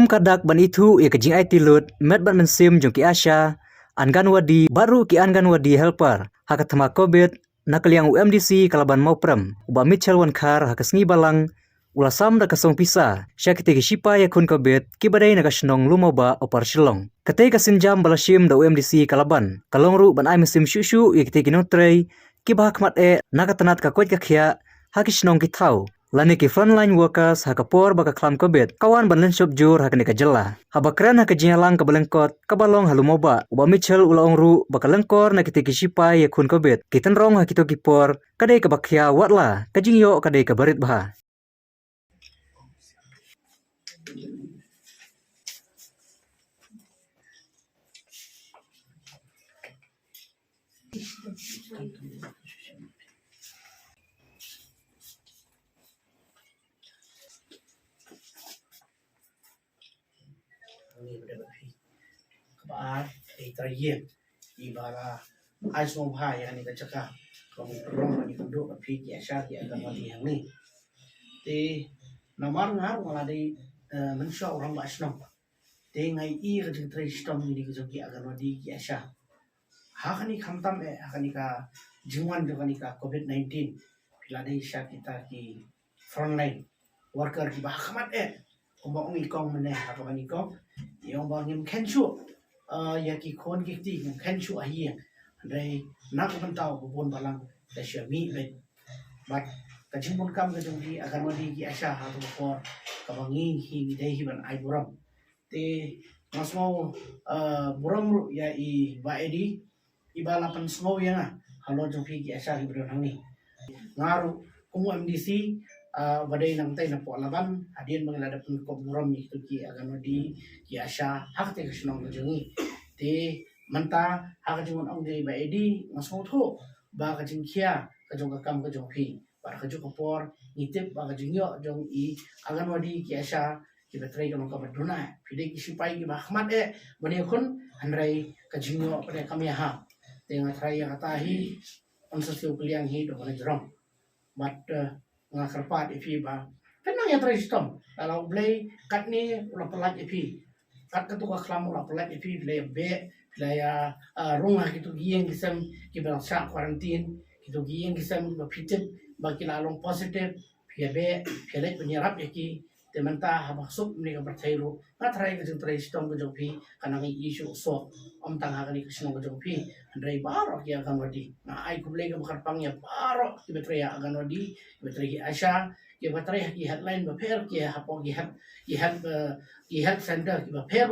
kadak ban itu ia kejing ai tilut met ban mensim jong ki Asha Anganwadi baru ki Anganwadi helper hakatma COVID nakaliang UMDC kalaban mauprem uba Mitchell wankar hakasngi balang ulasam da kasong pisa syakite ki shipa ya kun COVID ki badai na kasnong lumoba opar shilong kate kasinjam balashim da UMDC kalaban kalongru ban ai mesim shushu ia kite kinong trei ki bahakmat nakatanat ka kwet ka khia hakisnong ki thau lani ki frontline workers hakapor baka klam COVID kawan banlen shop jur hakani ka jela habakran hakajialang ka balengkot kabalong halumoba uba Mitchell ulaongru baka lengkor na kite ki shipa ya kun COVID kitanrong hakito kipor kadai ka bakhia watla kajingyo kadai ka barit bah Kabar terakhir ibara asmo bahaya ni kacaka kamu perlu ni duduk tapi biasa dia akan mati yang ni te namar ngar maladi manusia orang basno te ngai i kacang tristom ni kacaki akan mati biasa hakani khamtam hakani ka jiwan hakani ka COVID-19 piladi syak kita ki frontline worker ki bahkamat kumbang ikong meneh hakani ikong yang bangim kenshu ya ki kon ki ti kenshu ahi dai nak mentau bubun balang da syami be bat kajimun kam ka jongki akan wadi ki asha ha to ko kabangi hi dai hi ban ai buram te masmo buram ya i ba edi ibala pan smo ya halo jongki ki asha hi buram ni ngaru kumu MDC badai nang tay na po laban adien mga ladapun ko buram ni ki agan wadi ki asha hakte kasnong jongi te manta hakajun ang dei ba edi masmo tho ba kajing khia kajong kam kajong phi ba kajong kapor nitip ba kajing yo jong i agan wadi ki asha ki batrai ka baduna phide ki sipai ki bahmat bani khun hanrai kajing yo pada kami ha te ngatrai ya katahi onsasio kliang hi do na jrom but ngakarpat ipi ba kenang ya tristom kalau blay kat ni ulah pelat ipi kat ketua kelam ulah pelat ipi blay be blay rumah gitu gieng kisam kibang syak karantin gitu gieng kisam bapitip bagi lalong positif pia be pelet penyerap yaki temanta habasuk ni ka berthairu ngatrai ka tristom ko jopi kanang isu so om tang hakani kisno ko jopi andrai baro ya kan wadi na ai ku blay ka makarpang ya baro kibetraya agan wadi kibetraya asha ki batrai ki headline ba pher ki hapo ki health center ki ba pher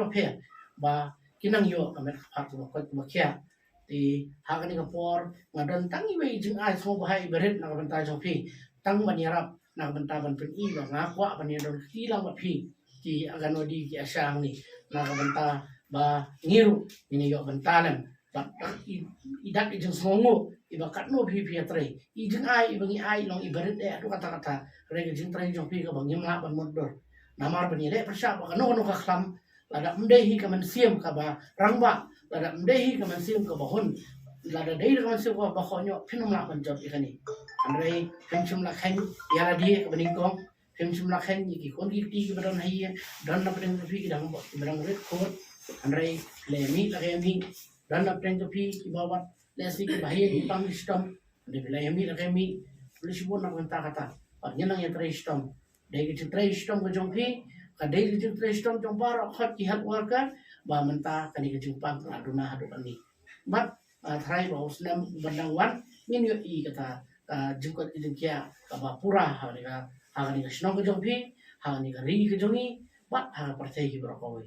ba kinang yo kamet phak ko ko kya ti hakani ka por ngadon tangi wei jing ai so bahai berit na banta jopi tang banyarap na banta ban pen i ba ngakwa ban yadon kilang ba phi ki agan wadi ki asha ni na banta ba ngiru ini yo bantalan ba idak ijeng songo ibakat no phi tre ijeng ai ibangi ai long ibarit atu kata re ijeng tre jong phi ka bangim la ban modor namar ban yele persya ba no ka khlam lada mdehi ka man siem ka ba rangba lada mdehi ka man siem ka ba hon lada dei ka man siem ka ba khonyo phinum la ban job ikani andre phimchum la khan ya di ka baning kong phimchum la khan ki kon ki ti ka don hai don na pren phi ki dang ba dang red coat andre le mi la ke mi dan na pren phi ki bawat le si ki bahaya ki pang system de le mi la ke mi polisi bon na kata pa nyanang ya tristom de ki tristom ko jong phi ka de ki tristom jong bar khot ki hat worker ba menta kani ki jupang aduna hadu ani bat thrai ba usnam bandang wan min yo i kata jukot ki kia ka ba pura ha ni ka snong ko jong phi ha ni ka ri ki jongi bat ha parthai ki bro ko